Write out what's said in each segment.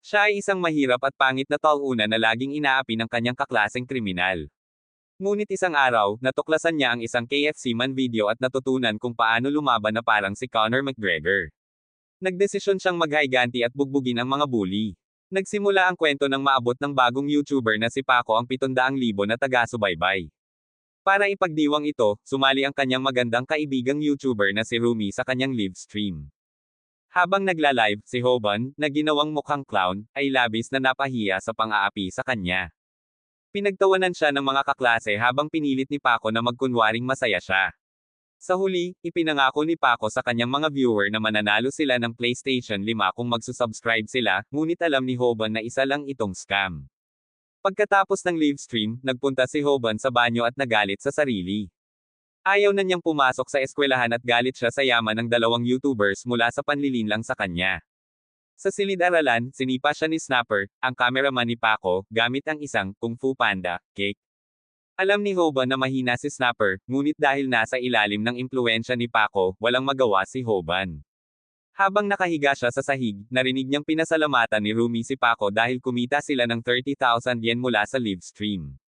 Siya ay isang mahirap at pangit na tauna na laging inaapi ng kanyang kaklaseng kriminal. Ngunit isang araw, natuklasan niya ang isang KFC man video at natutunan kung paano lumaban na parang si Conor McGregor. Nagdesisyon siyang maghayganti at bugbugin ang mga bully. Nagsimula ang kwento ng maabot ng bagong YouTuber na si Paco ang 700,000 na taga-subaybay. Para ipagdiwang ito, sumali ang kanyang magandang kaibigang YouTuber na si Rumi sa kanyang live stream. Habang nagla-live, si Hoban, na ginawang mukhang clown, ay labis na napahiya sa pang-aapi sa kanya. Pinagtawanan siya ng mga kaklase habang pinilit ni Paco na magkunwaring masaya siya. Sa huli, ipinangako ni Paco sa kanyang mga viewer na mananalo sila ng PlayStation 5 kung magsusubscribe sila, ngunit alam ni Hoban na isa lang itong scam. Pagkatapos ng live stream, nagpunta si Hoban sa banyo at nagalit sa sarili. Ayaw na niyang pumasok sa eskwelahan at galit siya sa yaman ng dalawang YouTubers mula sa panlilinlang sa kanya. Sa silid-aralan, sinipa siya ni Snapper, ang cameraman ni Paco, gamit ang isang Kung Fu Panda cake. Alam ni Hoban na mahina si Snapper, ngunit dahil nasa ilalim ng impluwensya ni Paco, walang magawa si Hoban. Habang nakahiga siya sa sahig, narinig niyang pinasalamatan ni Rumi si Paco dahil kumita sila ng 30,000 yen mula sa live stream.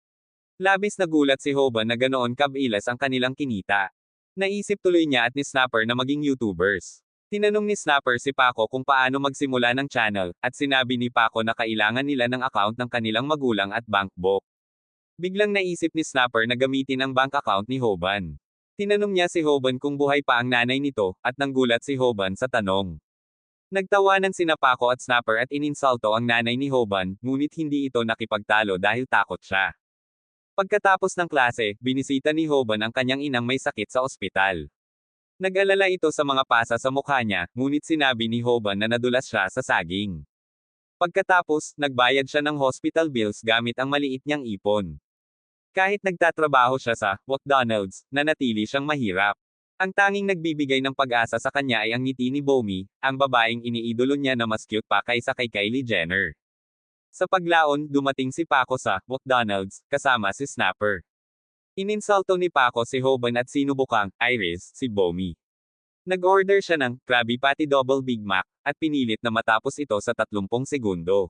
Labis na gulat si Hoban na ganoon kabilis ang kanilang kinita. Naisip tuloy niya at ni Snapper na maging YouTubers. Tinanong ni Snapper si Paco kung paano magsimula ng channel, at sinabi ni Paco na kailangan nila ng account ng kanilang magulang at bank book. Biglang naisip ni Snapper na gamitin ang bank account ni Hoban. Tinanong niya si Hoban kung buhay pa ang nanay nito, at nanggulat si Hoban sa tanong. Nagtawanan sina Paco at Snapper at ininsulto ang nanay ni Hoban, ngunit hindi ito nakipagtalo dahil takot siya. Pagkatapos ng klase, binisita ni Hoban ang kanyang inang may sakit sa ospital. Nag-alala ito sa mga pasa sa mukha niya, ngunit sinabi ni Hoban na nadulas siya sa saging. Pagkatapos, nagbayad siya ng hospital bills gamit ang maliit niyang ipon. Kahit nagtatrabaho siya sa McDonald's, nanatili siyang mahirap. Ang tanging nagbibigay ng pag-asa sa kanya ay ang ngiti ni Bomi, ang babaeng iniidolo niya na mas cute pa kaysa kay Kylie Jenner. Sa paglaon, dumating si Paco sa McDonald's, kasama si Snapper. Ininsulto ni Paco si Hoban at sinubukang Iris, si Bomi. Nag-order siya ng Krabby Patty Double Big Mac, at pinilit na matapos ito sa 30 segundo.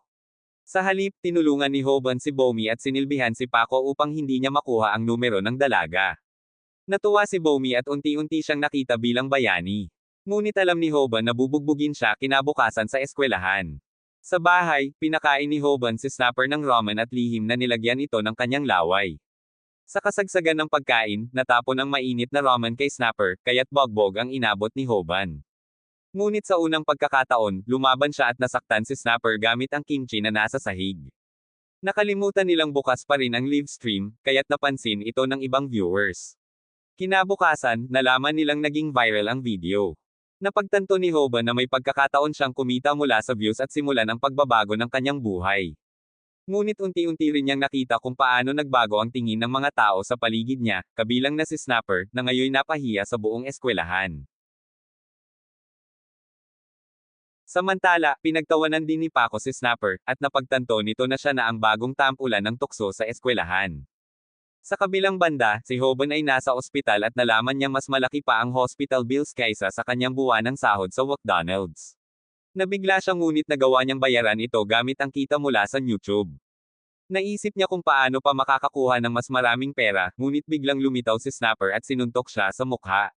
Sa halip, tinulungan ni Hoban si Bomi at sinilbihan si Paco upang hindi niya makuha ang numero ng dalaga. Natuwa si Bomi at unti-unti siyang nakita bilang bayani. Ngunit alam ni Hoban na bubugbugin siya kinabukasan sa eskwelahan. Sa bahay, pinakain ni Hoban si Snapper ng ramen at lihim na nilagyan ito ng kanyang laway. Sa kasagsagan ng pagkain, natapon ang mainit na ramen kay Snapper, kaya't bogbog ang inabot ni Hoban. Ngunit sa unang pagkakataon, lumaban siya at nasaktan si Snapper gamit ang kimchi na nasa sahig. Nakalimutan nilang bukas pa rin ang live stream, kaya't napansin ito ng ibang viewers. Kinabukasan, nalaman nilang naging viral ang video. Napagtanto ni Hoban na may pagkakataon siyang kumita mula sa views at simulan ang pagbabago ng kanyang buhay. Ngunit unti-unti rin niyang nakita kung paano nagbago ang tingin ng mga tao sa paligid niya, kabilang na si Snapper, na ngayon napahiya sa buong eskwelahan. Samantala, pinagtawanan din ni Paco si Snapper, at napagtanto nito na siya na ang bagong tampulan ng tukso sa eskwelahan. Sa kabilang banda, si Hoban ay nasa ospital at nalaman niyang mas malaki pa ang hospital bills kaysa sa kanyang buwanang sahod sa McDonald's. Nabigla siya ngunit nagawa niyang bayaran ito gamit ang kita mula sa YouTube. Naisip niya kung paano pa makakakuha ng mas maraming pera, ngunit biglang lumitaw si Snapper at sinuntok siya sa mukha.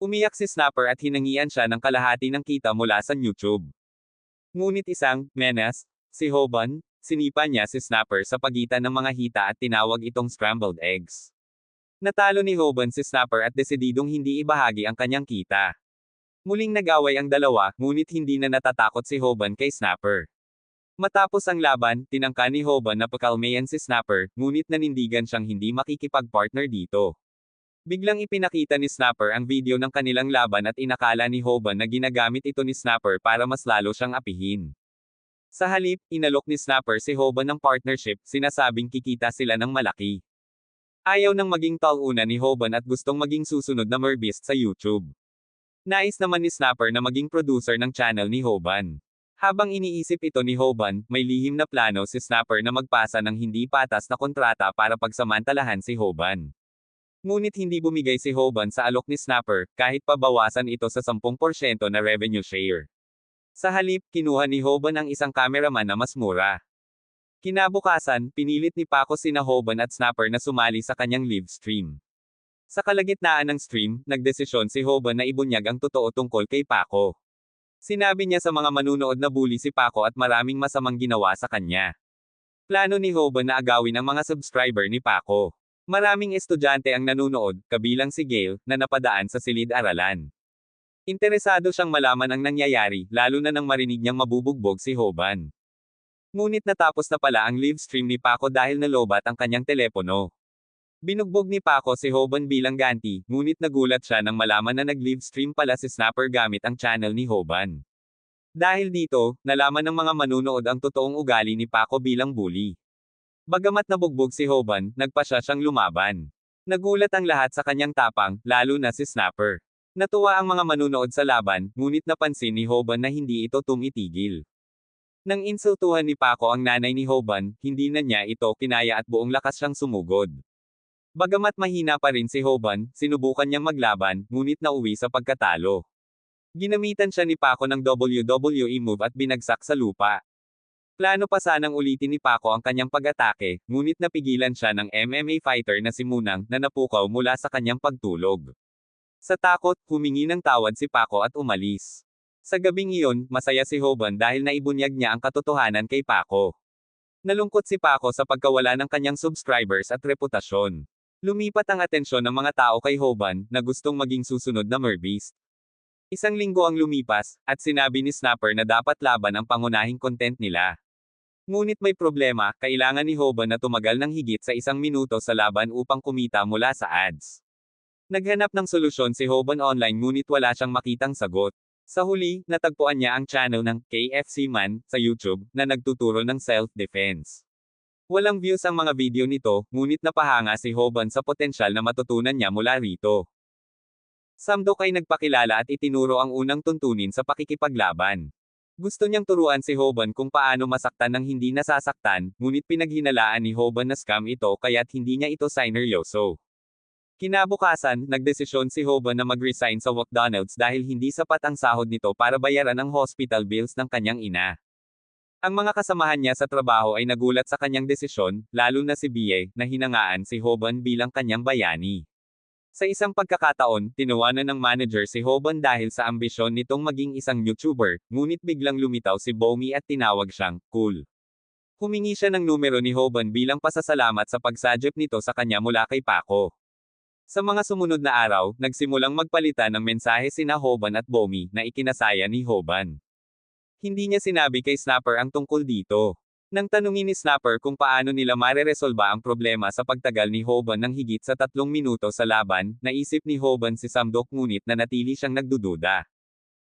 Umiyak si Snapper at hinangian siya ng kalahati ng kita mula sa YouTube. Ngunit isang menace, si Hoban, sinipa niya si Snapper sa pagitan ng mga hita at tinawag itong scrambled eggs. Natalo ni Hoban si Snapper at desididong hindi ibahagi ang kanyang kita. Muling nag-away ang dalawa, ngunit hindi na natatakot si Hoban kay Snapper. Matapos ang laban, tinangka ni Hoban na pakalmayan si Snapper, ngunit nanindigan siyang hindi makikipag-partner dito. Biglang ipinakita ni Snapper ang video ng kanilang laban at inakala ni Hoban na ginagamit ito ni Snapper para mas lalo siyang apihin. Sa halip, inalok ni Snapper si Hoban ng partnership, sinasabing kikita sila ng malaki. Ayaw nang maging tauna ni Hoban at gustong maging susunod na Merbeast sa YouTube. Nais naman ni Snapper na maging producer ng channel ni Hoban. Habang iniisip ito ni Hoban, may lihim na plano si Snapper na magpasa ng hindi patas na kontrata para pagsamantalahan si Hoban. Ngunit hindi bumigay si Hoban sa alok ni Snapper, kahit pabawasan ito sa 10% na revenue share. Sa halip, kinuha ni Hoban ang isang cameraman na mas mura. Kinabukasan, pinilit ni Paco sina Hoban at Snapper na sumali sa kanyang live stream. Sa kalagitnaan ng stream, nagdesisyon si Hoban na ibunyag ang totoo tungkol kay Paco. Sinabi niya sa mga manunood na bully si Paco at maraming masamang ginawa sa kanya. Plano ni Hoban na agawin ang mga subscriber ni Paco. Maraming estudyante ang nanunood, kabilang si Gail, na napadaan sa silid-aralan. Interesado siyang malaman ang nangyayari, lalo na nang marinig niyang mabubugbog si Hoban. Ngunit natapos na pala ang live stream ni Paco dahil nalobat ang kanyang telepono. Binugbog ni Paco si Hoban bilang ganti, ngunit nagulat siya nang malaman na nag-live stream pala si Snapper gamit ang channel ni Hoban. Dahil dito, nalaman ng mga manunood ang totoong ugali ni Paco bilang bully. Bagamat nabugbog si Hoban, nagpa siyang lumaban. Nagulat ang lahat sa kanyang tapang, lalo na si Snapper. Natuwa ang mga manunood sa laban, ngunit napansin ni Hoban na hindi ito tumitigil. Nang insultuhan ni Paco ang nanay ni Hoban, hindi na niya ito kinaya at buong lakas siyang sumugod. Bagamat mahina pa rin si Hoban, sinubukan niyang maglaban, ngunit nauwi sa pagkatalo. Ginamitan siya ni Paco ng WWE move at binagsak sa lupa. Plano pa sanang ulitin ni Paco ang kanyang pag-atake, ngunit napigilan siya ng MMA fighter na si Munang na napukaw mula sa kanyang pagtulog. Sa takot, humingi ng tawad si Paco at umalis. Sa gabing iyon, masaya si Hoban dahil naibunyag niya ang katotohanan kay Paco. Nalungkot si Paco sa pagkawala ng kanyang subscribers at reputasyon. Lumipat ang atensyon ng mga tao kay Hoban, na gustong maging susunod na Merbeast. Isang linggo ang lumipas, at sinabi ni Snapper na dapat laban ang pangunahing content nila. Ngunit may problema, kailangan ni Hoban na tumagal ng higit sa 1 minuto sa laban upang kumita mula sa ads. Naghanap ng solusyon si Hoban online ngunit wala siyang makitang sagot. Sa huli, natagpuan niya ang channel ng KFC Man sa YouTube na nagtuturo ng self-defense. Walang views ang mga video nito, ngunit napahanga si Hoban sa potensyal na matutunan niya mula rito. Samdok ay nagpakilala at itinuro ang unang tuntunin sa pakikipaglaban. Gusto niyang turuan si Hoban kung paano masaktan ng hindi nasasaktan, ngunit pinaghinalaan ni Hoban na scam ito kaya't hindi niya ito sineryoso. Kinabukasan, nagdesisyon si Hoban na mag-resign sa McDonald's dahil hindi sapat ang sahod nito para bayaran ang hospital bills ng kanyang ina. Ang mga kasamahan niya sa trabaho ay nagulat sa kanyang desisyon, lalo na si Bie, na hinangaan si Hoban bilang kanyang bayani. Sa isang pagkakataon, tinawanan ng manager si Hoban dahil sa ambisyon nitong maging isang YouTuber, ngunit biglang lumitaw si Bomi at tinawag siyang cool. Humingi siya ng numero ni Hoban bilang pasasalamat sa pagsajep nito sa kanya mula kay Paco. Sa mga sumunod na araw, nagsimulang magpalitan ng mensahe sina Hoban at Bomi na ikinasaya ni Hoban. Hindi niya sinabi kay Snapper ang tungkol dito. Nang tanungin ni Snapper kung paano nila mareresolba ang problema sa pagtagal ni Hoban ng higit sa 3 minuto sa laban, naisip ni Hoban si Samdok ngunit nanatili siyang nagdududa.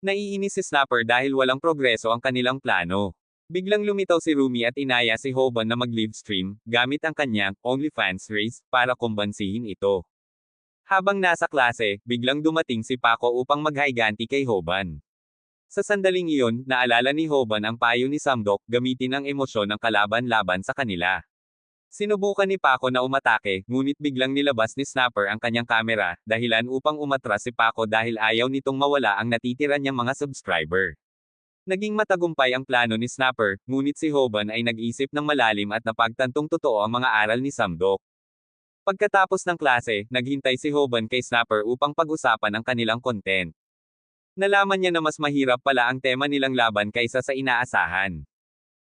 Naiinis si Snapper dahil walang progreso ang kanilang plano. Biglang lumitaw si Rumi at inaya si Hoban na mag-live stream, gamit ang kanyang OnlyFans race, para kumbansihin ito. Habang nasa klase, biglang dumating si Paco upang maghayganti kay Hoban. Sa sandaling iyon, naalala ni Hoban ang payo ni Samdok, gamitin ang emosyon ng kalaban laban sa kanila. Sinubukan ni Paco na umatake, ngunit biglang nilabas ni Snapper ang kanyang kamera, dahilan upang umatras si Paco dahil ayaw nitong mawala ang natitira niyang mga subscriber. Naging matagumpay ang plano ni Snapper, ngunit si Hoban ay nag-isip ng malalim at napagtantong totoo ang mga aral ni Samdok. Pagkatapos ng klase, naghintay si Hoban kay Snapper upang pag-usapan ang kanilang content. Nalaman niya na mas mahirap pala ang tema nilang laban kaysa sa inaasahan.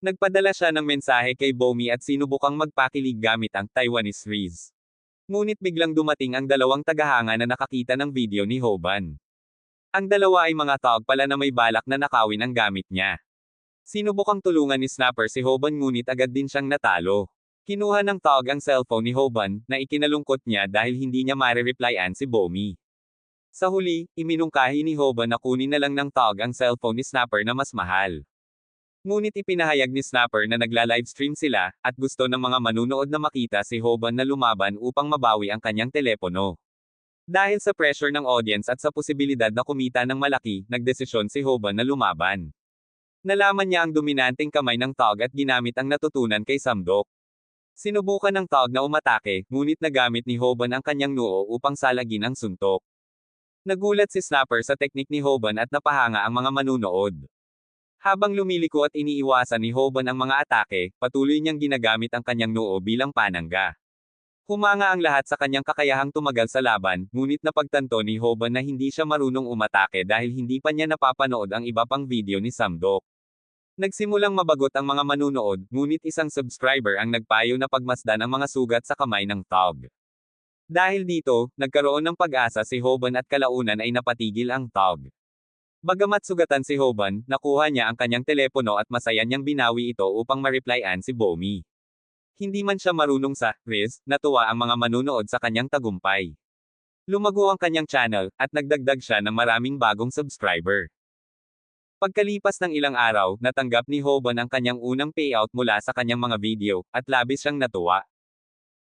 Nagpadala siya ng mensahe kay Bomi at sinubukang magpakilig gamit ang Taiwanese Riz. Ngunit biglang dumating ang dalawang tagahanga na nakakita ng video ni Hoban. Ang dalawa ay mga tao pala na may balak na nakawin ang gamit niya. Sinubukang tulungan ni Snapper si Hoban ngunit agad din siyang natalo. Kinuha ng tao ang cellphone ni Hoban, na ikinalungkot niya dahil hindi niya mare-replyan si Bomi. Sa huli, iminungkahi ni Hoban na kunin na lang ng tao ang cellphone ni Snapper na mas mahal. Ngunit ipinahayag ni Snapper na nagla-livestream sila, at gusto ng mga manunood na makita si Hoban na lumaban upang mabawi ang kanyang telepono. Dahil sa pressure ng audience at sa posibilidad na kumita ng malaki, nagdesisyon si Hoban na lumaban. Nalaman niya ang dominanteng kamay ng tao at ginamit ang natutunan kay Samdok. Sinubukan ng tao na umatake, ngunit nagamit ni Hoban ang kanyang noo upang salagin ang suntok. Nagulat si Snapper sa teknik ni Hoban at napahanga ang mga manunood. Habang lumiliko at iniiwasan ni Hoban ang mga atake, patuloy niyang ginagamit ang kanyang noo bilang panangga. Humanga ang lahat sa kanyang kakayahang tumagal sa laban, ngunit napagtanto ni Hoban na hindi siya marunong umatake dahil hindi pa niya napapanood ang iba pang video ni Samdok. Nagsimulang mabagot ang mga manunood, ngunit isang subscriber ang nagpayo na pagmasdan ang mga sugat sa kamay ng Tog. Dahil dito, nagkaroon ng pag-asa si Hoban at kalaunan ay napatigil ang Tog. Bagamat sugatan si Hoban, nakuha niya ang kanyang telepono at masaya niyang binawi ito upang ma-replyan si Bomi. Hindi man siya marunong sa Riz, natuwa ang mga manunood sa kanyang tagumpay. Lumago ang kanyang channel, at nagdagdag siya ng maraming bagong subscriber. Pagkalipas ng ilang araw, natanggap ni Hoban ang kanyang unang payout mula sa kanyang mga video, at labis siyang natuwa.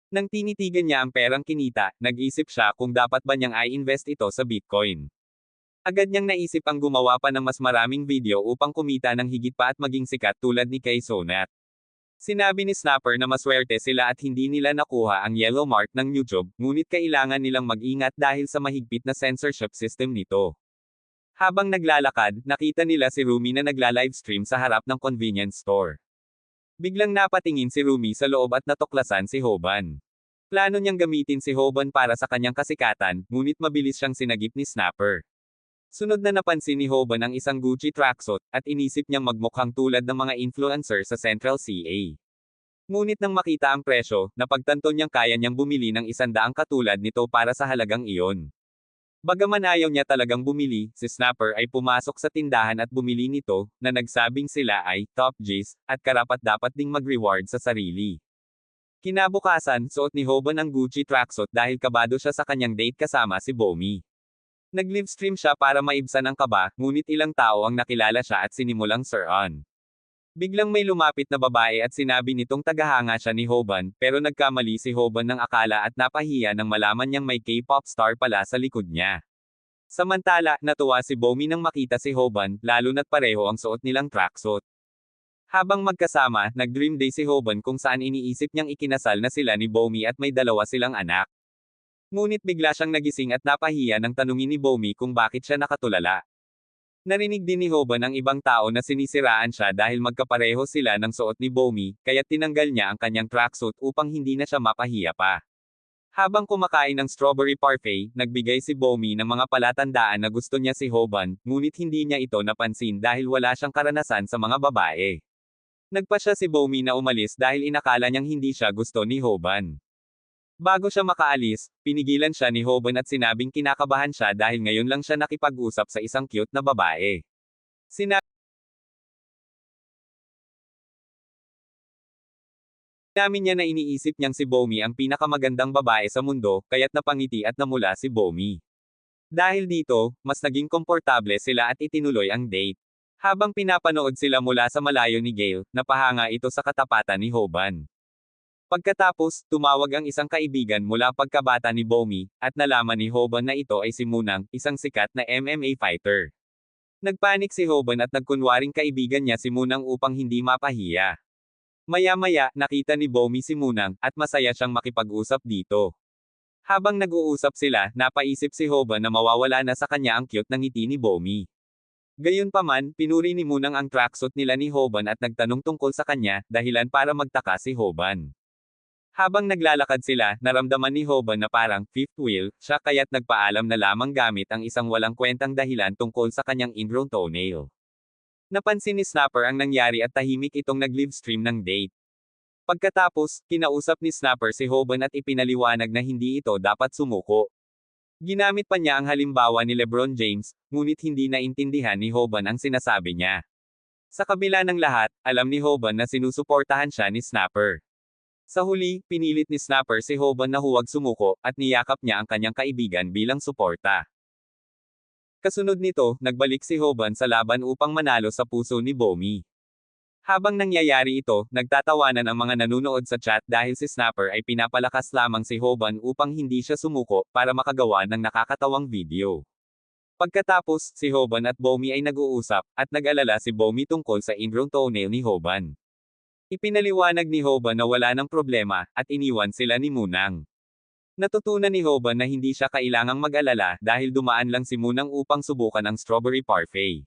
Nang tinitigan niya ang perang kinita, nag-isip siya kung dapat ba niyang i-invest ito sa Bitcoin. Agad niyang naisip ang gumawa pa ng mas maraming video upang kumita ng higit pa at maging sikat tulad ni Kay Sonat. Sinabi ni Snapper na maswerte sila at hindi nila nakuha ang yellow mark ng YouTube, ngunit kailangan nilang mag-ingat dahil sa mahigpit na censorship system nito. Habang naglalakad, nakita nila si Rumi na nagla-livestream sa harap ng convenience store. Biglang napatingin si Rumi sa loob at natuklasan si Hoban. Plano niyang gamitin si Hoban para sa kanyang kasikatan, ngunit mabilis siyang sinagip ni Snapper. Sunod na napansin ni Hoban ang isang Gucci tracksuit, at inisip niyang magmukhang tulad ng mga influencer sa Central CA. Ngunit nang makita ang presyo, napagtanto niyang kaya niyang bumili ng 100 katulad nito para sa halagang iyon. Bagaman ayaw niya talagang bumili, si Snapper ay pumasok sa tindahan at bumili nito, na nagsabing sila ay top G's, at karapat-dapat ding mag-reward sa sarili. Kinabukasan, suot ni Hoban ang Gucci tracksuit dahil kabado siya sa kanyang date kasama si Bomi. Nag-livestream siya para maibsan ang kaba, ngunit ilang tao ang nakilala siya at sinimulang sir-on. Biglang may lumapit na babae at sinabi nitong tagahanga siya ni Hoban, pero nagkamali si Hoban ng akala at napahiya nang malaman niyang may K-pop star pala sa likod niya. Samantala, natuwa si Bomi nang makita si Hoban, lalo na't pareho ang suot nilang tracksuit. Habang magkasama, nag-dream day si Hoban kung saan iniisip niyang ikinasal na sila ni Bomi at may 2 silang anak. Ngunit bigla siyang nagising at napahiya nang tanungin ni Bomi kung bakit siya nakatulala. Narinig din ni Hoban ang ibang tao na sinisiraan siya dahil magkapareho sila ng suot ni Bomi, kaya't tinanggal niya ang kanyang tracksuit upang hindi na siya mapahiya pa. Habang kumakain ng strawberry parfait, nagbigay si Bomi ng mga palatandaan na gusto niya si Hoban, ngunit hindi niya ito napansin dahil wala siyang karanasan sa mga babae. Nagpa siya si Bomi na umalis dahil inakala niyang hindi siya gusto ni Hoban. Bago siya makaalis, pinigilan siya ni Hoban at sinabing kinakabahan siya dahil ngayon lang siya nakipag-usap sa isang cute na babae. Sinabi niya na iniisip niyang si Bomi ang pinakamagandang babae sa mundo, kaya't napangiti at namula si Bomi. Dahil dito, mas naging komportable sila at itinuloy ang date. Habang pinapanood sila mula sa malayo ni Gail, napahanga ito sa katapatan ni Hoban. Pagkatapos, tumawag ang isang kaibigan mula pagkabata ni Bomi, at nalaman ni Hoban na ito ay si Munang, isang sikat na MMA fighter. Nagpanik si Hoban at nagkunwaring kaibigan niya si Munang upang hindi mapahiya. Maya-maya, nakita ni Bomi si Munang, at masaya siyang makipag-usap dito. Habang nag-uusap sila, napaisip si Hoban na mawawala na sa kanya ang cute ng ngiti ni Bomi. Gayunpaman, pinuri ni Munang ang tracksuit nila ni Hoban at nagtanong tungkol sa kanya, dahilan para magtaka si Hoban. Habang naglalakad sila, naramdaman ni Hoban na parang fifth wheel siya kaya't nagpaalam na lamang gamit ang isang walang kwentang dahilan tungkol sa kanyang ingrown toenail. Napansin ni Snapper ang nangyari at tahimik itong nag-livestream ng date. Pagkatapos, kinausap ni Snapper si Hoban at ipinaliwanag na hindi ito dapat sumuko. Ginamit pa niya ang halimbawa ni LeBron James, ngunit hindi naintindihan ni Hoban ang sinasabi niya. Sa kabila ng lahat, alam ni Hoban na sinusuportahan siya ni Snapper. Sa huli, pinilit ni Snapper si Hoban na huwag sumuko, at niyakap niya ang kanyang kaibigan bilang suporta. Kasunod nito, nagbalik si Hoban sa laban upang manalo sa puso ni Bomi. Habang nangyayari ito, nagtatawanan ang mga nanunood sa chat dahil si Snapper ay pinapalakas lamang si Hoban upang hindi siya sumuko, para makagawa ng nakakatawang video. Pagkatapos, si Hoban at Bomi ay nag-uusap, at nag-alala si Bomi tungkol sa ingrown toenail ni Hoban. Ipinaliwanag ni Hoban na wala ng problema, at iniwan sila ni Munang. Natutunan ni Hoban na hindi siya kailangang mag-alala dahil dumaan lang si Munang upang subukan ang strawberry parfait.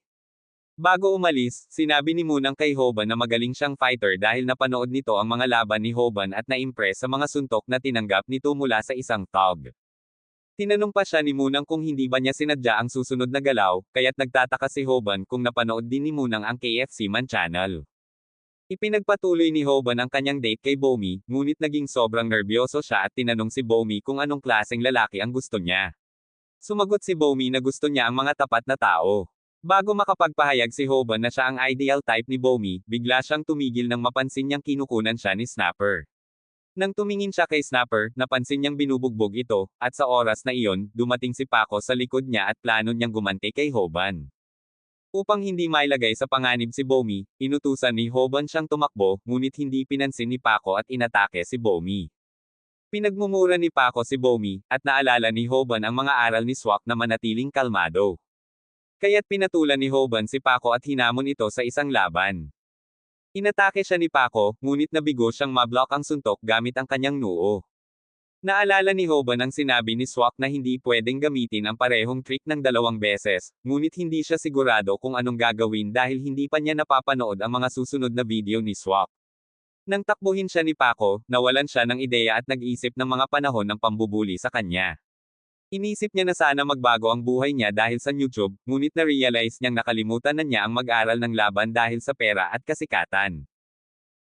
Bago umalis, sinabi ni Moon kay Hoban na magaling siyang fighter dahil napanood nito ang mga laban ni Hoban at na-impress sa mga suntok na tinanggap nito mula sa isang tog. Tinanong pa siya ni Moon kung hindi ba niya sinadya ang susunod na galaw, kaya't nagtataka si Hoban kung napanood din ni Moon ang KFC Man channel. Ipinagpatuloy ni Hoban ang kanyang date kay Bomi, ngunit naging sobrang nerbiyoso siya at tinanong si Bomi kung anong klaseng lalaki ang gusto niya. Sumagot si Bomi na gusto niya ang mga tapat na tao. Bago makapagpahayag si Hoban na siya ang ideal type ni Bomi, bigla siyang tumigil nang mapansin niyang kinukunan siya ni Snapper. Nang tumingin siya kay Snapper, napansin niyang binubugbog ito, at sa oras na iyon, dumating si Paco sa likod niya at plano niyang gumanti kay Hoban. Upang hindi mailagay sa panganib si Bomi, inutusan ni Hoban siyang tumakbo, ngunit hindi pinansin ni Paco at inatake si Bomi. Pinagmumura ni Paco si Bomi, at naalala ni Hoban ang mga aral ni Swak na manatiling kalmado. Kaya't pinatulan ni Hoban si Paco at hinamon ito sa isang laban. Inatake siya ni Paco, ngunit nabigo siyang mablock ang suntok gamit ang kanyang noo. Naalala ni Hoban ang sinabi ni Swak na hindi pwedeng gamitin ang parehong trick ng 2 beses, ngunit hindi siya sigurado kung anong gagawin dahil hindi pa niya napapanood ang mga susunod na video ni Swak. Nang takbuhin siya ni Paco, nawalan siya ng ideya at nag-isip ng mga panahon ng pambubuli sa kanya. Inisip niya na sana magbago ang buhay niya dahil sa YouTube, ngunit na-realize niyang nakalimutan na niya ang mag-aral ng laban dahil sa pera at kasikatan.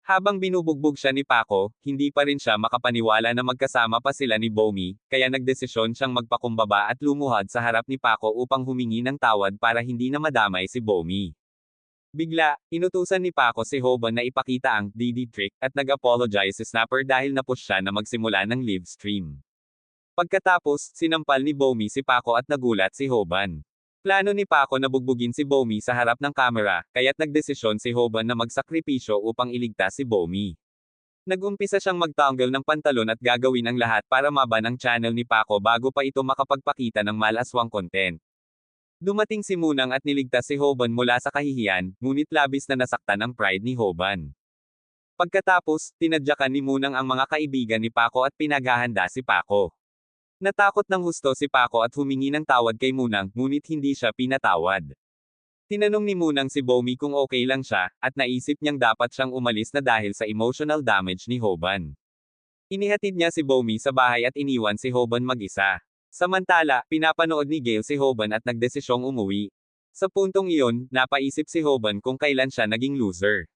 Habang binubugbog siya ni Paco, hindi pa rin siya makapaniwala na magkasama pa sila ni Bomi, kaya nagdesisyon siyang magpakumbaba at lumuhad sa harap ni Paco upang humingi ng tawad para hindi na madamay si Bomi. Bigla, inutusan ni Paco si Hoban na ipakita ang DD trick at nag-apologize si Snapper dahil napush siya na magsimula ng live stream. Pagkatapos, sinampal ni Bomi si Paco at nagulat si Hoban. Plano ni Paco na bugbugin si Bomi sa harap ng kamera, kaya't nagdesisyon si Hoban na magsakripisyo upang iligtas si Bomi. Nagumpisa siyang magtanggal ng pantalon at gagawin ang lahat para maban ang channel ni Paco bago pa ito makapagpakita ng malaswang content. Dumating si Munang at niligtas si Hoban mula sa kahihiyan, ngunit labis na nasaktan ang pride ni Hoban. Pagkatapos, tinadyakan ni Munang ang mga kaibigan ni Paco at pinaghahanda si Paco. Natakot ng husto si Paco at humingi ng tawad kay Munang, ngunit hindi siya pinatawad. Tinanong ni Munang si Bomi kung okay lang siya, at naisip niyang dapat siyang umalis na dahil sa emotional damage ni Hoban. Inihatid niya si Bomi sa bahay at iniwan si Hoban mag-isa. Samantala, pinapanood ni Gail si Hoban at nagdesisyong umuwi. Sa puntong iyon, napaisip si Hoban kung kailan siya naging loser.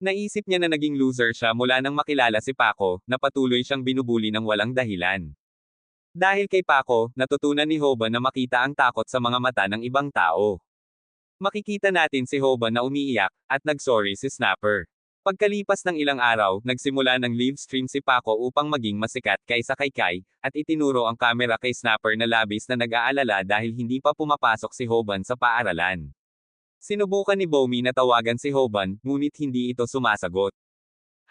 Naisip niya na naging loser siya mula nang makilala si Paco, na patuloy siyang binubuli ng walang dahilan. Dahil kay Paco, natutunan ni Hoban na makita ang takot sa mga mata ng ibang tao. Makikita natin si Hoban na umiiyak, at nag-sorry si Snapper. Pagkalipas ng ilang araw, nagsimula ng live stream si Paco upang maging masikat kaysa kay Kai, at itinuro ang kamera kay Snapper na labis na nag-aalala dahil hindi pa pumapasok si Hoban sa paaralan. Sinubukan ni Bomi na tawagan si Hoban, ngunit hindi ito sumasagot.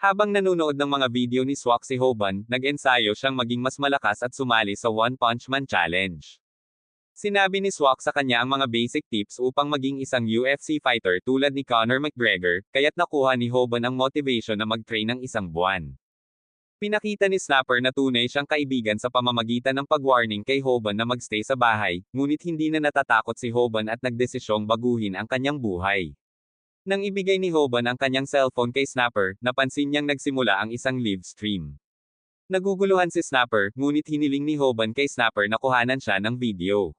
Habang nanonood ng mga video ni Swak si Hoban, nag-ensayo siyang maging mas malakas at sumali sa One Punch Man Challenge. Sinabi ni Swak sa kanya ang mga basic tips upang maging isang UFC fighter tulad ni Conor McGregor, kaya't nakuha ni Hoban ang motivation na mag-train ng 1 buwan. Pinakita ni Snapper na tunay siyang kaibigan sa pamamagitan ng pag-warning kay Hoban na magstay sa bahay, ngunit hindi na natatakot si Hoban at nagdesisyong baguhin ang kanyang buhay. Nang ibigay ni Hoban ang kanyang cellphone kay Snapper, napansin niyang nagsimula ang isang live stream. Naguguluhan si Snapper, ngunit hiniling ni Hoban kay Snapper na kuhanan siya ng video.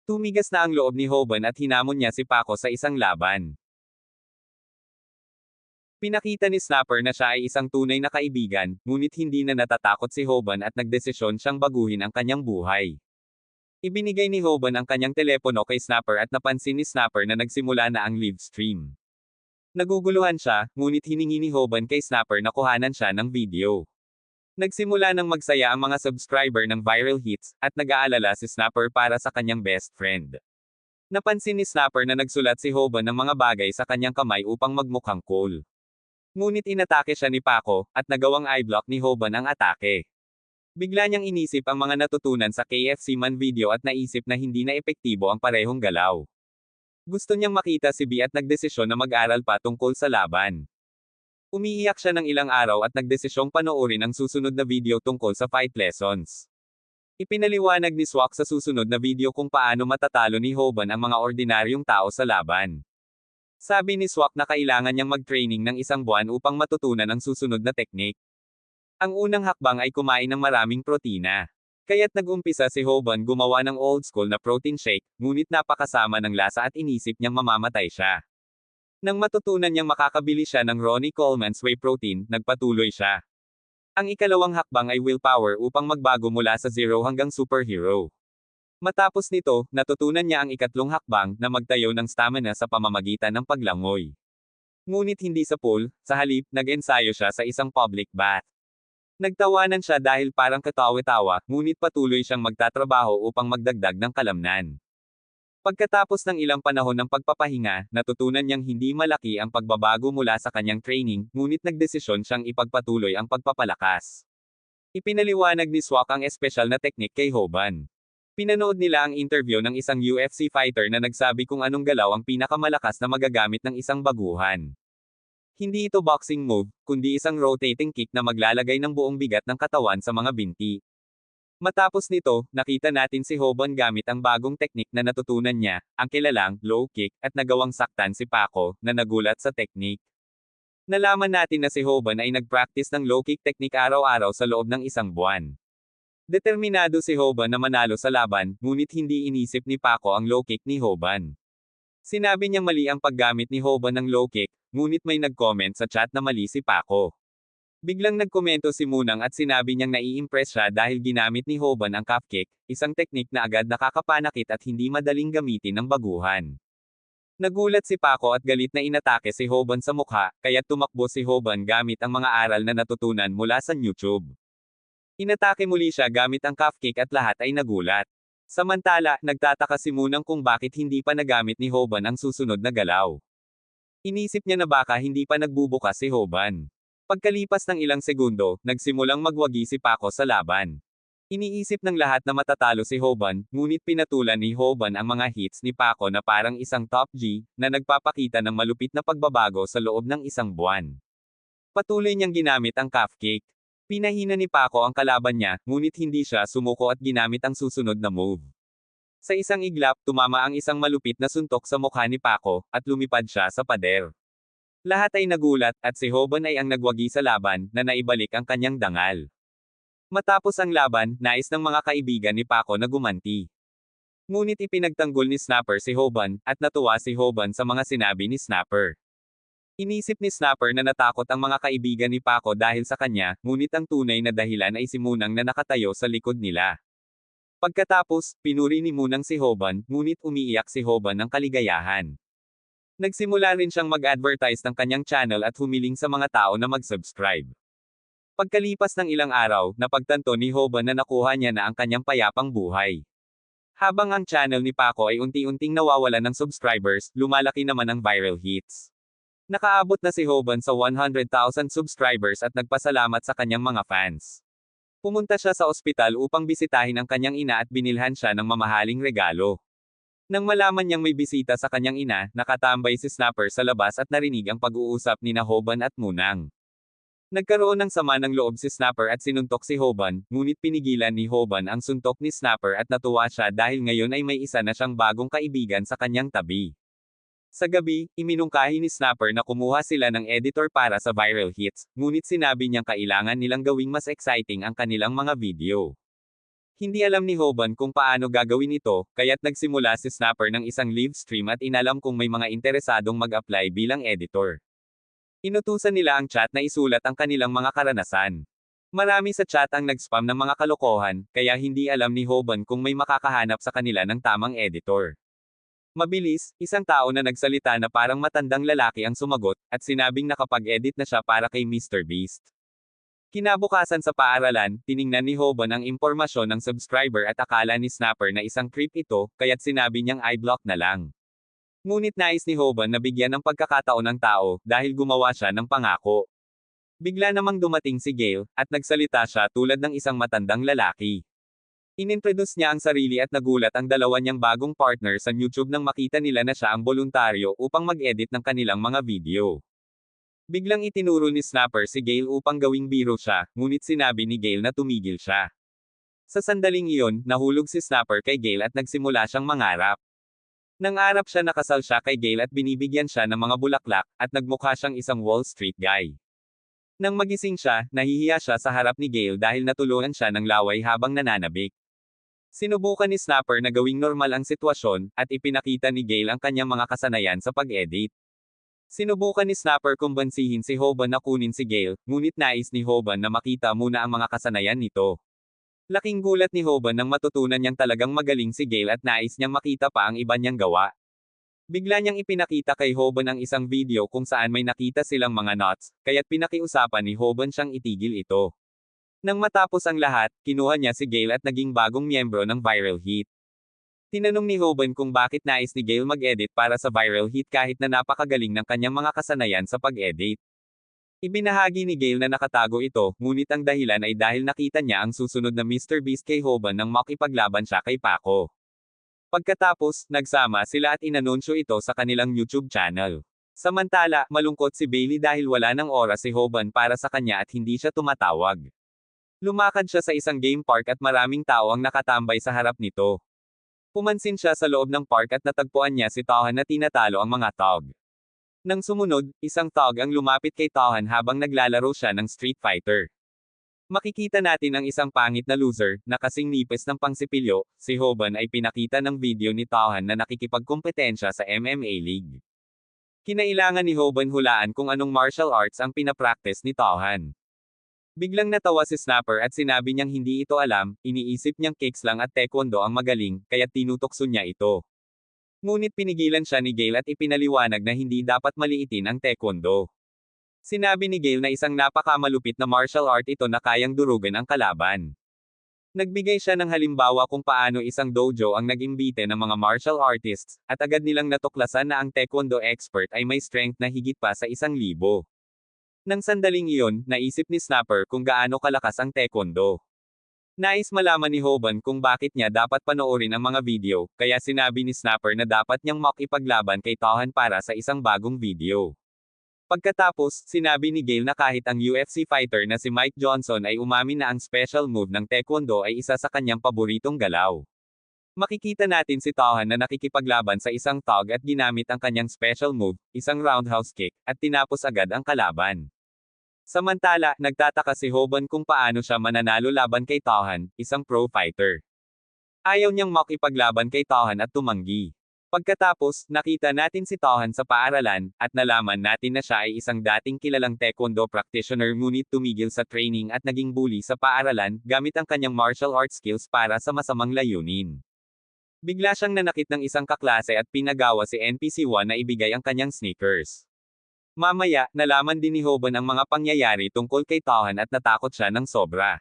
Tumigas na ang loob ni Hoban at hinamon niya si Paco sa isang laban. Pinakita ni Snapper na siya ay isang tunay na kaibigan, ngunit hindi na natatakot si Hoban at nagdesisyon siyang baguhin ang kanyang buhay. Ibinigay ni Hoban ang kanyang telepono kay Snapper at napansin ni Snapper na nagsimula na ang live stream. Naguguluhan siya, ngunit hiningi ni Hoban kay Snapper na kuhanan siya ng video. Nagsimula ng magsaya ang mga subscriber ng viral hits, at nag-aalala si Snapper para sa kanyang best friend. Napansin ni Snapper na nagsulat si Hoban ng mga bagay sa kanyang kamay upang magmukhang cool. Ngunit inatake siya ni Paco, at nagawang i-block ni Hoban ang atake. Bigla niyang inisip ang mga natutunan sa KFC Man video at naisip na hindi na epektibo ang parehong galaw. Gusto niyang makita si B at nagdesisyon na mag-aral pa tungkol sa laban. Umiiyak siya ng ilang araw at nagdesisyong panoorin ang susunod na video tungkol sa fight lessons. Ipinaliwanag ni Swak sa susunod na video kung paano matatalo ni Hoban ang mga ordinaryong tao sa laban. Sabi ni Swak na kailangan niyang mag-training ng 1 buwan upang matutunan ang susunod na teknik. Ang unang hakbang ay kumain ng maraming protina. Kaya't nag-umpisa si Hoban gumawa ng old school na protein shake, ngunit napakasama ng lasa at inisip niyang mamamatay siya. Nang matutunan niyang makakabili siya ng Ronnie Coleman's whey protein, nagpatuloy siya. Ang ikalawang hakbang ay willpower upang magbago mula sa zero hanggang superhero. Matapos nito, natutunan niya ang ikatlong hakbang na magtayo ng stamina sa pamamagitan ng paglangoy. Ngunit hindi sa pool, sa halip, nag-ensayo siya sa isang public bath. Nagtawanan siya dahil parang katawa-tawa, ngunit patuloy siyang magtatrabaho upang magdagdag ng kalamnan. Pagkatapos ng ilang panahon ng pagpapahinga, natutunan niyang hindi malaki ang pagbabago mula sa kanyang training, ngunit nagdesisyon siyang ipagpatuloy ang pagpapalakas. Ipinaliwanag ni Swak ang espesyal na teknik kay Hoban. Pinanood nila ang interview ng isang UFC fighter na nagsabi kung anong galaw ang pinakamalakas na magagamit ng isang baguhan. Hindi ito boxing move, kundi isang rotating kick na maglalagay ng buong bigat ng katawan sa mga binti. Matapos nito, nakita natin si Hoban gamit ang bagong teknik na natutunan niya, ang kilalang low kick, at nagawang saktan si Paco, na nagulat sa teknik. Nalaman natin na si Hoban ay nag-practice ng low kick teknik araw-araw sa loob ng 1 buwan. Determinado si Hoban na manalo sa laban, ngunit hindi inisip ni Paco ang low kick ni Hoban. Sinabi niyang mali ang paggamit ni Hoban ng low kick, ngunit may nag-comment sa chat na mali si Paco. Biglang nagkomento si Munang at sinabi niyang nai-impress siya dahil ginamit ni Hoban ang calf kick, isang teknik na agad nakakapanakit at hindi madaling gamitin ng baguhan. Nagulat si Paco at galit na inatake si Hoban sa mukha, kaya tumakbo si Hoban gamit ang mga aral na natutunan mula sa YouTube. Inatake muli siya gamit ang calf kick at lahat ay nagulat. Samantala, nagtataka si Munang kung bakit hindi pa nagamit ni Hoban ang susunod na galaw. Inisip niya na baka hindi pa nagbubukas si Hoban. Pagkalipas ng ilang segundo, nagsimulang magwagi si Paco sa laban. Iniisip ng lahat na matatalo si Hoban, ngunit pinatulan ni Hoban ang mga hits ni Paco na parang isang top G, na nagpapakita ng malupit na pagbabago sa loob ng 1 buwan. Patuloy niyang ginamit ang calf kick. Pinahina ni Paco ang kalaban niya, ngunit hindi siya sumuko at ginamit ang susunod na move. Sa isang iglap, tumama ang isang malupit na suntok sa mukha ni Paco, at lumipad siya sa pader. Lahat ay nagulat, at si Hoban ay ang nagwagi sa laban, na naibalik ang kanyang dangal. Matapos ang laban, nais ng mga kaibigan ni Paco na gumanti. Ngunit ipinagtanggol ni Snapper si Hoban, at natuwa si Hoban sa mga sinabi ni Snapper. Inisip ni Snapper na natakot ang mga kaibigan ni Paco dahil sa kanya, ngunit ang tunay na dahilan ay si Munang na nakatayo sa likod nila. Pagkatapos, pinuri ni Munang si Hoban, ngunit umiiyak si Hoban ng kaligayahan. Nagsimula rin siyang mag-advertise ng kanyang channel at humiling sa mga tao na mag-subscribe. Pagkalipas ng ilang araw, napagtanto ni Hoban na nakuha niya na ang kanyang payapang buhay. Habang ang channel ni Paco ay unti-unting nawawalan ng subscribers, lumalaki naman ang viral hits. Nakaabot na si Hoban sa 100,000 subscribers at nagpasalamat sa kanyang mga fans. Pumunta siya sa ospital upang bisitahin ang kanyang ina at binilhan siya ng mamahaling regalo. Nang malaman niyang may bisita sa kanyang ina, nakatambay si Snapper sa labas at narinig ang pag-uusap ni Hoban at Munang. Nagkaroon ng sama ng loob si Snapper at sinuntok si Hoban, ngunit pinigilan ni Hoban ang suntok ni Snapper at natuwa siya dahil ngayon ay may isa na siyang bagong kaibigan sa kanyang tabi. Sa gabi, iminungkahi ni Snapper na kumuha sila ng editor para sa viral hits, ngunit sinabi niyang kailangan nilang gawing mas exciting ang kanilang mga video. Hindi alam ni Hoban kung paano gagawin ito, kaya't nagsimula si Snapper ng isang live stream at inalam kung may mga interesadong mag-apply bilang editor. Inutusan nila ang chat na isulat ang kanilang mga karanasan. Marami sa chat ang nag-spam ng mga kalokohan, kaya hindi alam ni Hoban kung may makakahanap sa kanila ng tamang editor. Mabilis, isang tao na nagsalita na parang matandang lalaki ang sumagot, at sinabing nakapag-edit na siya para kay Mr. Beast. Kinabukasan sa paaralan, tiningnan ni Hoban ang impormasyon ng subscriber at akala ni Snapper na isang creep ito, kaya't sinabi niyang i-block na lang. Ngunit nais ni Hoban na bigyan ng pagkakataon ng tao, dahil gumawa siya ng pangako. Bigla namang dumating si Gale, at nagsalita siya tulad ng isang matandang lalaki. Inintroduce niya ang sarili at nagulat ang dalawa niyang bagong partner sa YouTube nang makita nila na siya ang voluntaryo upang mag-edit ng kanilang mga video. Biglang itinuro ni Snapper si Gale upang gawing biro siya, ngunit sinabi ni Gale na tumigil siya. Sa sandaling iyon, nahulog si Snapper kay Gale at nagsimula siyang mangarap. Nangarap siya na kasal siya kay Gail at binibigyan siya ng mga bulaklak, at nagmukha siyang isang Wall Street guy. Nang magising siya, nahihiya siya sa harap ni Gail dahil natuluan siya ng laway habang nananabik. Sinubukan ni Snapper na gawing normal ang sitwasyon, at ipinakita ni Gail ang kanyang mga kasanayan sa pag-edit. Sinubukan ni Snapper kumbansihin si Hoban na kunin si Gail, ngunit nais ni Hoban na makita muna ang mga kasanayan nito. Laking gulat ni Hoban nang matutunan niyang talagang magaling si Gail at nais niyang makita pa ang iba niyang gawa. Bigla niyang ipinakita kay Hoban ang isang video kung saan may nakita silang mga nuts, kaya't pinakiusapan ni Hoban siyang itigil ito. Nang matapos ang lahat, kinuha niya si Gail at naging bagong miyembro ng Viral Hit. Tinanong ni Hoban kung bakit nais ni Gail mag-edit para sa Viral Hit kahit na napakagaling ng kanyang mga kasanayan sa pag-edit. Ibinahagi ni Gail na nakatago ito, ngunit ang dahilan ay dahil nakita niya ang susunod na Mr. Beast kay Hoban nang makipaglaban siya kay Paco. Pagkatapos, nagsama sila at inanunsyo ito sa kanilang YouTube channel. Samantala, malungkot si Bailey dahil wala ng oras si Hoban para sa kanya at hindi siya tumatawag. Lumakad siya sa isang game park at maraming tao ang nakatambay sa harap nito. Pumansin siya sa loob ng park at natagpuan niya si Tohan na tinatalo ang mga tog. Nang sumunod, isang tog ang lumapit kay Tohan habang naglalaro siya ng Street Fighter. Makikita natin ang isang pangit na loser, na kasing nipis ng pangsipilyo. Si Hoban ay pinakita ng video ni Tohan na nakikipagkompetensya sa MMA League. Kinailangan ni Hoban hulaan kung anong martial arts ang pinapractice ni Tohan. Biglang natawa si Snapper at sinabi niyang hindi ito alam, iniisip niyang kicks lang at taekwondo ang magaling, kaya tinutokso niya ito. Ngunit pinigilan siya ni Gail at ipinaliwanag na hindi dapat maliitin ang taekwondo. Sinabi ni Gail na isang napakamalupit na martial art ito na kayang durugan ang kalaban. Nagbigay siya ng halimbawa kung paano isang dojo ang nag-imbite ng mga martial artists, at agad nilang natuklasan na ang taekwondo expert ay may strength na higit pa sa 1,000. Nang sandaling iyon, naisip ni Snapper kung gaano kalakas ang taekwondo. Nais malaman ni Hoban kung bakit niya dapat panoorin ang mga video, kaya sinabi ni Snapper na dapat niyang makipaglaban kay Tohan para sa isang bagong video. Pagkatapos, sinabi ni Gail na kahit ang UFC fighter na si Mike Johnson ay umamin na ang special move ng taekwondo ay isa sa kanyang paboritong galaw. Makikita natin si Tohan na nakikipaglaban sa isang tog at ginamit ang kanyang special move, isang roundhouse kick, at tinapos agad ang kalaban. Samantala, nagtataka si Hoban kung paano siya mananalo laban kay Tohan, isang pro fighter. Ayaw niyang makipaglaban kay Tohan at tumanggi. Pagkatapos, nakita natin si Tohan sa paaralan, at nalaman natin na siya ay isang dating kilalang taekwondo practitioner ngunit tumigil sa training at naging bully sa paaralan, gamit ang kanyang martial arts skills para sa masamang layunin. Bigla siyang nanakit ng isang kaklase at pinagawa si NPC-1 na ibigay ang kanyang sneakers. Mamaya, nalaman din ni Hoban ang mga pangyayari tungkol kay Tohan at natakot siya ng sobra.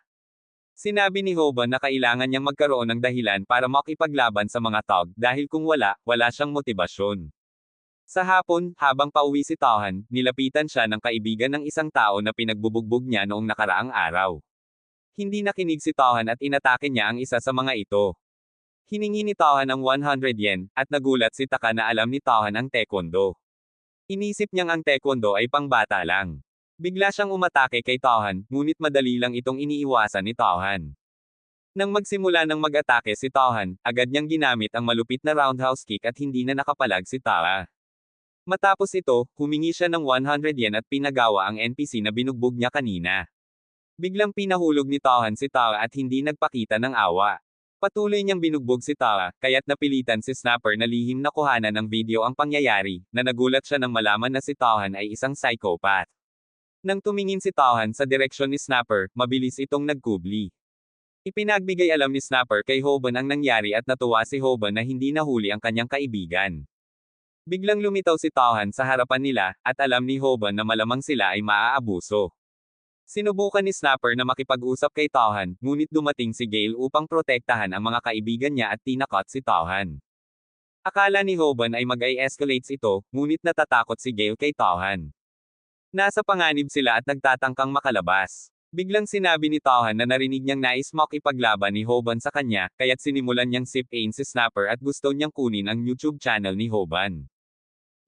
Sinabi ni Hoban na kailangan niyang magkaroon ng dahilan para makipaglaban sa mga tog dahil kung wala siyang motibasyon. Sa hapon, habang pauwi si Tohan, nilapitan siya ng kaibigan ng isang tao na pinagbubugbog niya noong nakaraang araw. Hindi nakinig si Tohan at inatake niya ang isa sa mga ito. Hiningi ni Tohan ang 100 yen, at nagulat si Taka na alam ni Tohan ang taekwondo. Inisip niyang ang taekwondo ay pangbata lang. Bigla siyang umatake kay Tohan, ngunit madali lang itong iniiwasan ni Tohan. Nang magsimula ng mag-atake si Tohan, agad niyang ginamit ang malupit na roundhouse kick at hindi na nakapalag si Taka. Matapos ito, humingi siya ng 100 yen at pinagawa ang NPC na binugbog niya kanina. Biglang pinahulog ni Tohan si Taka at hindi nagpakita ng awa. Patuloy niyang binugbog si Taka, kaya't napilitan si Snapper na lihim na kuhanan ng video ang pangyayari, na nagulat siya nang malaman na si Tohan ay isang psychopath. Nang tumingin si Tohan sa direksyon ni Snapper, mabilis itong nagkubli. Ipinagbigay alam ni Snapper kay Hoban ang nangyari at natuwa si Hoban na hindi nahuli ang kanyang kaibigan. Biglang lumitaw si Tohan sa harapan nila, at alam ni Hoban na malamang sila ay maaabuso. Sinubukan ni Snapper na makipag-usap kay Tohan, ngunit dumating si Gail upang protektahan ang mga kaibigan niya at tinakot si Tohan. Akala ni Hoban ay mag-i-escalates ito, ngunit natatakot si Gail kay Tohan. Nasa panganib sila at nagtatangkang makalabas. Biglang sinabi ni Tohan na narinig niyang nais makipaglaban ni Hoban sa kanya, kaya't sinimulan niyang sip-ain si Snapper at gusto niyang kunin ang YouTube channel ni Hoban.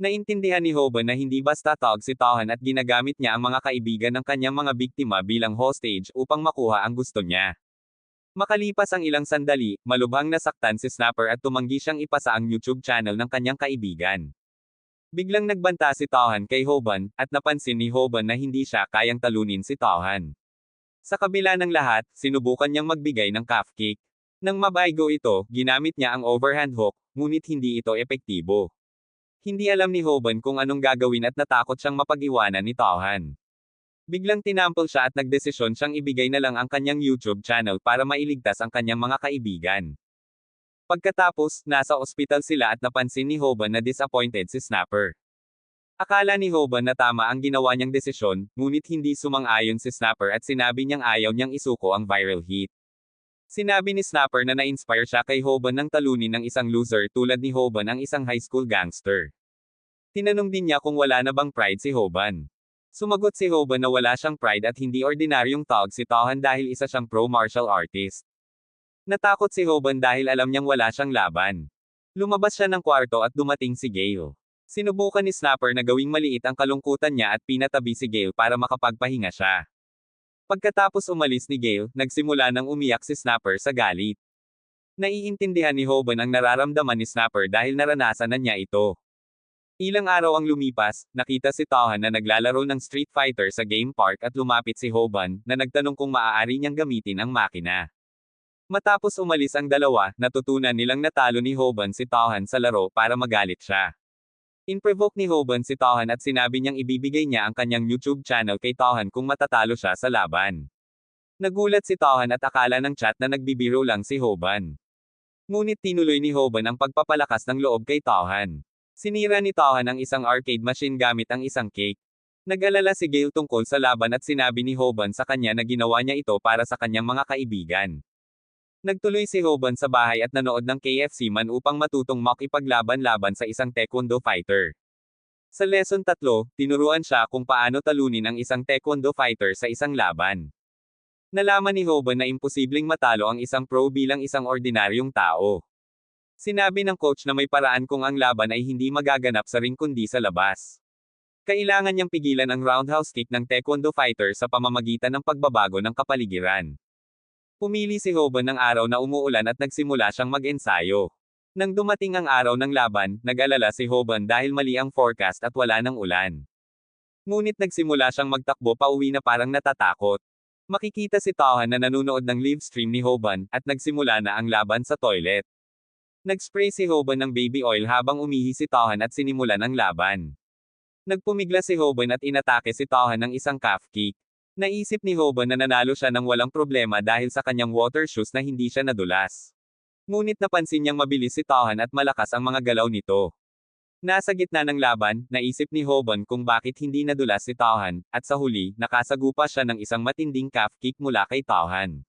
Naintindihan ni Hoban na hindi basta tog si Tohan at ginagamit niya ang mga kaibigan ng kanyang mga biktima bilang hostage upang makuha ang gusto niya. Makalipas ang ilang sandali, malubhang nasaktan si Snapper at tumanggi siyang ipasa ang YouTube channel ng kanyang kaibigan. Biglang nagbanta si Tauhan kay Hoban, at napansin ni Hoban na hindi siya kayang talunin si Tauhan. Sa kabila ng lahat, sinubukan niyang magbigay ng calf kick. Nang mabaigo ito, ginamit niya ang overhand hook, ngunit hindi ito epektibo. Hindi alam ni Hoban kung anong gagawin at natakot siyang mapag-iwanan ni Tauhan. Biglang tinampol siya at nagdesisyon siyang ibigay na lang ang kanyang YouTube channel para mailigtas ang kanyang mga kaibigan. Pagkatapos, nasa ospital sila at napansin ni Hoban na disappointed si Snapper. Akala ni Hoban na tama ang ginawa niyang desisyon, ngunit hindi sumang-ayon si Snapper at sinabi niyang ayaw niyang isuko ang viral hit. Sinabi ni Snapper na na-inspire siya kay Hoban nang talunin ng isang loser tulad ni Hoban ang isang high school gangster. Tinanong din niya kung wala na bang pride si Hoban. Sumagot si Hoban na wala siyang pride at hindi ordinaryong tawag si Tauhan dahil isa siyang pro-martial artist. Natakot si Hoban dahil alam niyang wala siyang laban. Lumabas siya ng kwarto at dumating si Gale. Sinubukan ni Snapper na gawing maliit ang kalungkutan niya at pinatabi si Gale para makapagpahinga siya. Pagkatapos umalis ni Gale, nagsimula nang umiyak si Snapper sa galit. Naiintindihan ni Hoban ang nararamdaman ni Snapper dahil naranasan na niya ito. Ilang araw ang lumipas, nakita si Tauhan na naglalaro ng Street Fighter sa game park at lumapit si Hoban, na nagtanong kung maaari niyang gamitin ang makina. Matapos umalis ang dalawa, natutunan nilang natalo ni Hoban si Tauhan sa laro para magalit siya. Inprovoke ni Hoban si Tauhan at sinabi niyang ibibigay niya ang kanyang YouTube channel kay Tauhan kung matatalo siya sa laban. Nagulat si Tauhan at akala ng chat na nagbibiro lang si Hoban. Ngunit tinuloy ni Hoban ang pagpapalakas ng loob kay Tauhan. Sinira ni Tauhan ang isang arcade machine gamit ang isang cake. Nag-alala si Gale tungkol sa laban at sinabi ni Hoban sa kanya na ginawa niya ito para sa kanyang mga kaibigan. Nagtuloy si Hoban sa bahay at nanood ng KFC Man upang matutong makipaglaban-laban sa isang taekwondo fighter. Sa lesson 3, tinuruan siya kung paano talunin ang isang taekwondo fighter sa isang laban. Nalaman ni Hoban na imposibleng matalo ang isang pro bilang isang ordinaryong tao. Sinabi ng coach na may paraan kung ang laban ay hindi magaganap sa ring kundi sa labas. Kailangan niyang pigilan ang roundhouse kick ng taekwondo fighter sa pamamagitan ng pagbabago ng kapaligiran. Pumili si Hoban ng araw na umuulan at nagsimula siyang mag-ensayo. Nang dumating ang araw ng laban, nag-alala si Hoban dahil mali ang forecast at wala ng ulan. Ngunit nagsimula siyang magtakbo pauwi na parang natatakot. Makikita si Tauhan na nanonood ng live stream ni Hoban, at nagsimula na ang laban sa toilet. Nag-spray si Hoban ng baby oil habang umihi si Tauhan at sinimulan ang laban. Nagpumigla si Hoban at inatake si Tauhan ng isang calf kick. Naisip ni Hoban na nanalo siya ng walang problema dahil sa kanyang water shoes na hindi siya nadulas. Ngunit napansin niyang mabilis si Tauhan at malakas ang mga galaw nito. Nasa gitna ng laban, naisip ni Hoban kung bakit hindi nadulas si Tauhan, at sa huli, nakasagupa siya ng isang matinding calf kick mula kay Tauhan.